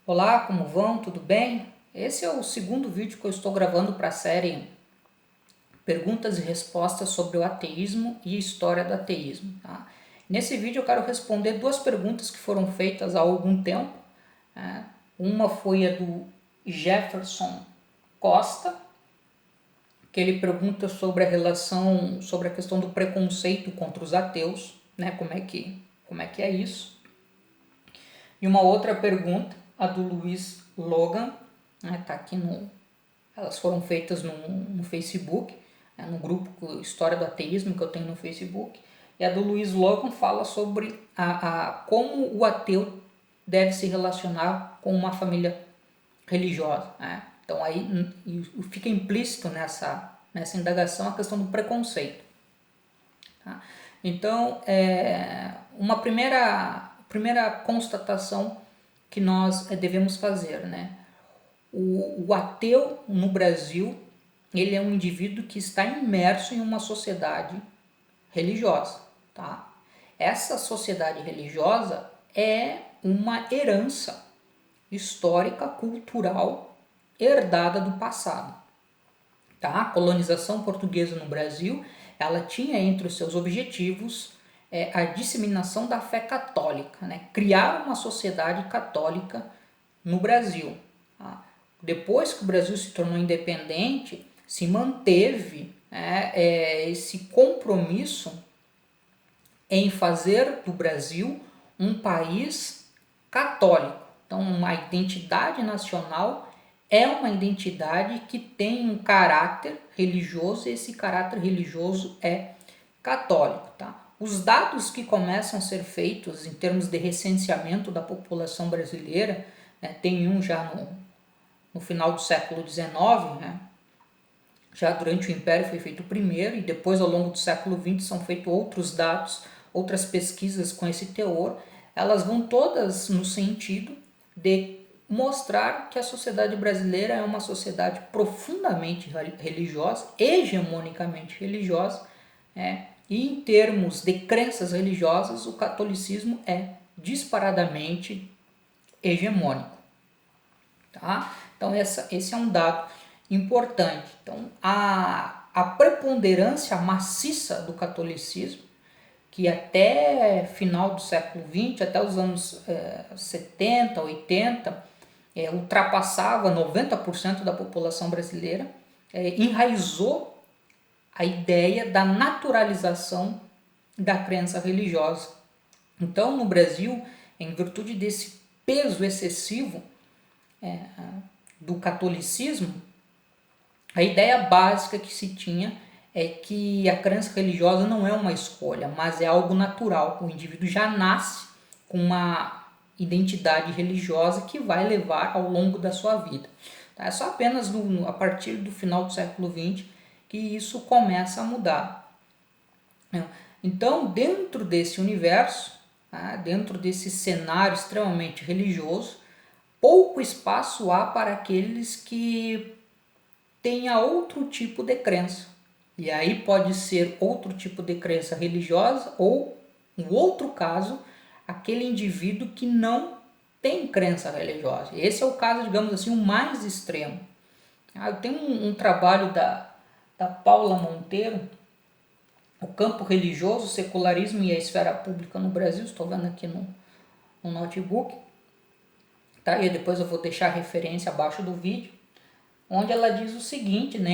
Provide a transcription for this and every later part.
Olá, como vão? Tudo bem? Esse é o segundo vídeo que eu estou gravando para a série Perguntas e Respostas sobre o Ateísmo e História do Ateísmo. Tá? Nesse vídeo eu quero responder duas perguntas que foram feitas há algum tempo. Né? Uma foi a do Jefferson Costa, que ele pergunta sobre sobre a questão do preconceito contra os ateus, né? Como é que é isso? E uma outra pergunta, a do Luiz Logan, né? Tá aqui elas foram feitas no Facebook, né? No grupo História do Ateísmo que eu tenho no Facebook. E a do Luiz Logan fala sobre como o ateu deve se relacionar com uma família religiosa, né? Então aí fica implícito nessa indagação a questão do preconceito. Tá? Então, uma primeira constatação que nós devemos fazer, né? O ateu no Brasil, ele é um indivíduo que está imerso em uma sociedade religiosa, tá? Essa sociedade religiosa é uma herança histórica, cultural, herdada do passado. Tá? A colonização portuguesa no Brasil, ela tinha entre os seus objetivos a disseminação da fé católica, né? Criar uma sociedade católica no Brasil. Tá? Depois que o Brasil se tornou independente, se manteve esse compromisso em fazer do Brasil um país católico. Então, uma identidade nacional é uma identidade que tem um caráter religioso, e esse caráter religioso é católico. Tá? Os dados que começam a ser feitos em termos de recenseamento da população brasileira, né, tem um já no final do século XIX, né, já durante o Império foi feito o primeiro, e depois ao longo do século XX são feitos outros dados, outras pesquisas com esse teor. Elas vão todas no sentido de mostrar que a sociedade brasileira é uma sociedade profundamente religiosa, hegemonicamente religiosa, e em termos de crenças religiosas, o catolicismo é disparadamente hegemônico. Tá? Então esse é um dado importante. Então a preponderância maciça do catolicismo, que até final do século XX, até os anos 70, 80, ultrapassava 90% da população brasileira, enraizou a ideia da naturalização da crença religiosa. Então, no Brasil, em virtude desse peso excessivo do catolicismo, a ideia básica que se tinha é que a crença religiosa não é uma escolha, mas é algo natural. O indivíduo já nasce com uma identidade religiosa que vai levar ao longo da sua vida. É só apenas a partir do final do século XX que isso começa a mudar. Então, dentro desse universo, dentro desse cenário extremamente religioso, pouco espaço há para aqueles que tenha outro tipo de crença. E aí pode ser outro tipo de crença religiosa ou, em outro caso, aquele indivíduo que não tem crença religiosa. Esse é o caso, digamos assim, o mais extremo. Eu tenho um trabalho da Paula Monteiro, O Campo Religioso, o Secularismo e a Esfera Pública no Brasil, estou vendo aqui no notebook. Tá? E depois eu vou deixar a referência abaixo do vídeo, onde ela diz o seguinte, né,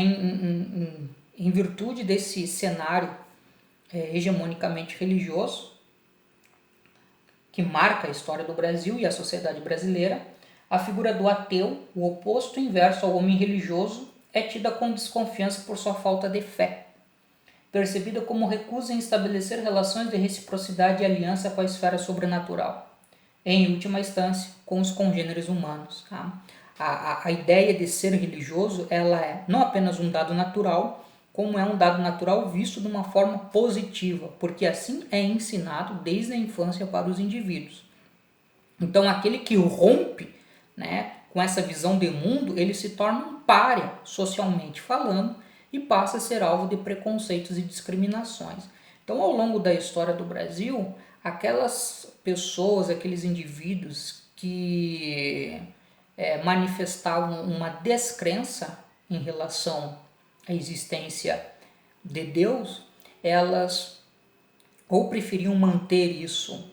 em virtude desse cenário hegemonicamente religioso, que marca a história do Brasil e a sociedade brasileira, a figura do ateu, o oposto inverso ao homem religioso, é tida com desconfiança por sua falta de fé, percebida como recusa em estabelecer relações de reciprocidade e aliança com a esfera sobrenatural, em última instância, com os congêneres humanos. Tá? A ideia de ser religioso, ela é não apenas um dado natural, como é um dado natural visto de uma forma positiva, porque assim é ensinado desde a infância para os indivíduos. Então, aquele que rompe, né, com essa visão de mundo, ele se torna um pária, socialmente falando, e passa a ser alvo de preconceitos e discriminações. Então, ao longo da história do Brasil, aquelas pessoas, aqueles indivíduos que manifestavam uma descrença em relação à existência de Deus, elas ou preferiam manter isso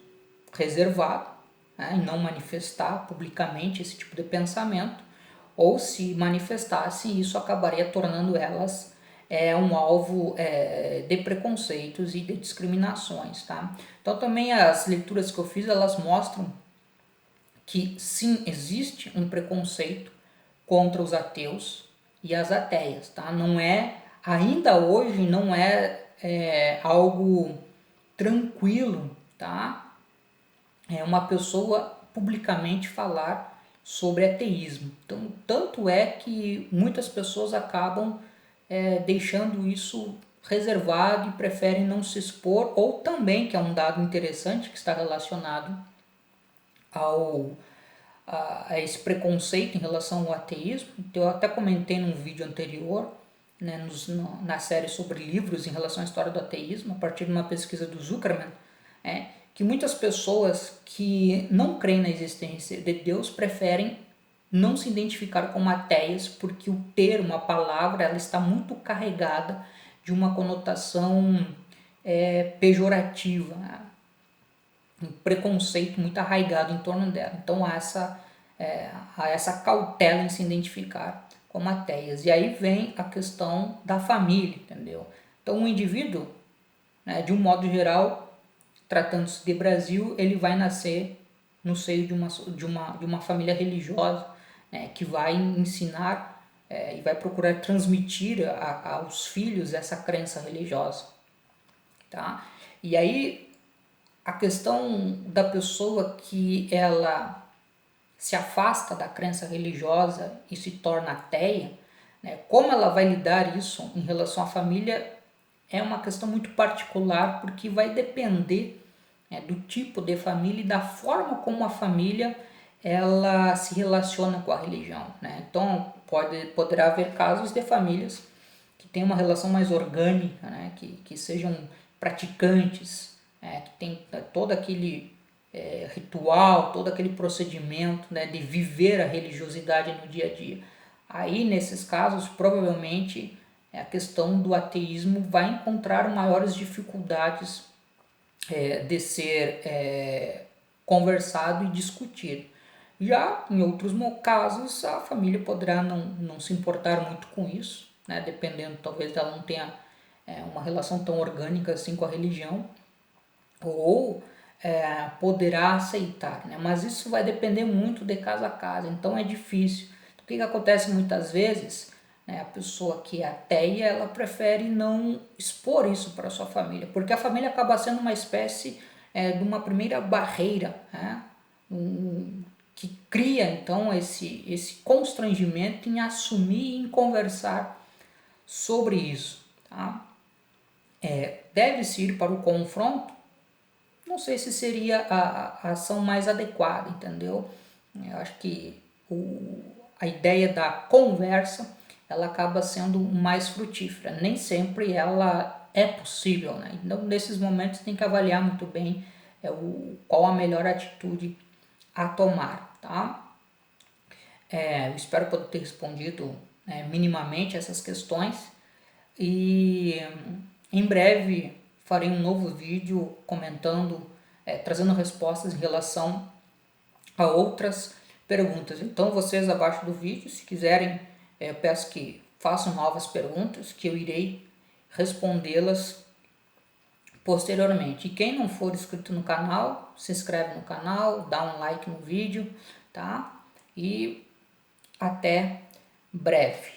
reservado, né, e não manifestar publicamente esse tipo de pensamento, ou se manifestassem, isso acabaria tornando elas um alvo de preconceitos e de discriminações, tá? Então também as leituras que eu fiz, elas mostram que sim, existe um preconceito contra os ateus e as ateias, tá? Não é, ainda hoje não é algo tranquilo, tá? É uma pessoa publicamente falar sobre ateísmo. Então, tanto é que muitas pessoas acabam deixando isso reservado e preferem não se expor, ou também, que é um dado interessante que está relacionado a esse preconceito em relação ao ateísmo. Eu até comentei num vídeo anterior, né, na série sobre livros em relação à história do ateísmo, a partir de uma pesquisa do Zuckerman, que muitas pessoas que não creem na existência de Deus preferem não se identificar como ateias, porque o termo, a palavra, ela está muito carregada de uma conotação pejorativa, né? Um preconceito muito arraigado em torno dela. Então há essa cautela em se identificar como ateias. E aí vem a questão da família, entendeu? Então o indivíduo, né, de um modo geral, tratando-se de Brasil, ele vai nascer no seio de uma família religiosa, né, que vai ensinar e vai procurar transmitir aos filhos essa crença religiosa, tá? E aí a questão da pessoa que ela se afasta da crença religiosa e se torna ateia, né, como ela vai lidar isso em relação à família é uma questão muito particular, porque vai depender do tipo de família e da forma como a família ela se relaciona com a religião, né? Então poderá haver casos de famílias que têm uma relação mais orgânica, né? que sejam praticantes, que tem todo aquele ritual, todo aquele procedimento, né, de viver a religiosidade no dia a dia. Aí, nesses casos, provavelmente a questão do ateísmo vai encontrar maiores dificuldades de ser conversado e discutido. Já em outros casos, a família poderá não se importar muito com isso, né, dependendo, talvez ela não tenha uma relação tão orgânica assim com a religião, ou poderá aceitar, né? Mas isso vai depender muito de casa a casa, então é difícil. O que acontece muitas vezes, né, a pessoa que é ateia, ela prefere não expor isso para a sua família, porque a família acaba sendo uma espécie de uma primeira barreira, né, que cria então esse constrangimento em assumir e em conversar sobre isso, tá? Deve-se ir para o confronto? Não sei se seria a ação mais adequada, entendeu? Eu acho que a ideia da conversa ela acaba sendo mais frutífera. Nem sempre ela é possível, né? Então, nesses momentos, tem que avaliar muito bem qual a melhor atitude a tomar, tá? Eu espero poder ter respondido minimamente essas questões e em breve farei um novo vídeo comentando, trazendo respostas em relação a outras perguntas. Então vocês abaixo do vídeo, se quiserem, eu peço que façam novas perguntas que eu irei respondê-las posteriormente. E quem não for inscrito no canal, se inscreve no canal, dá um like no vídeo, tá? E até breve.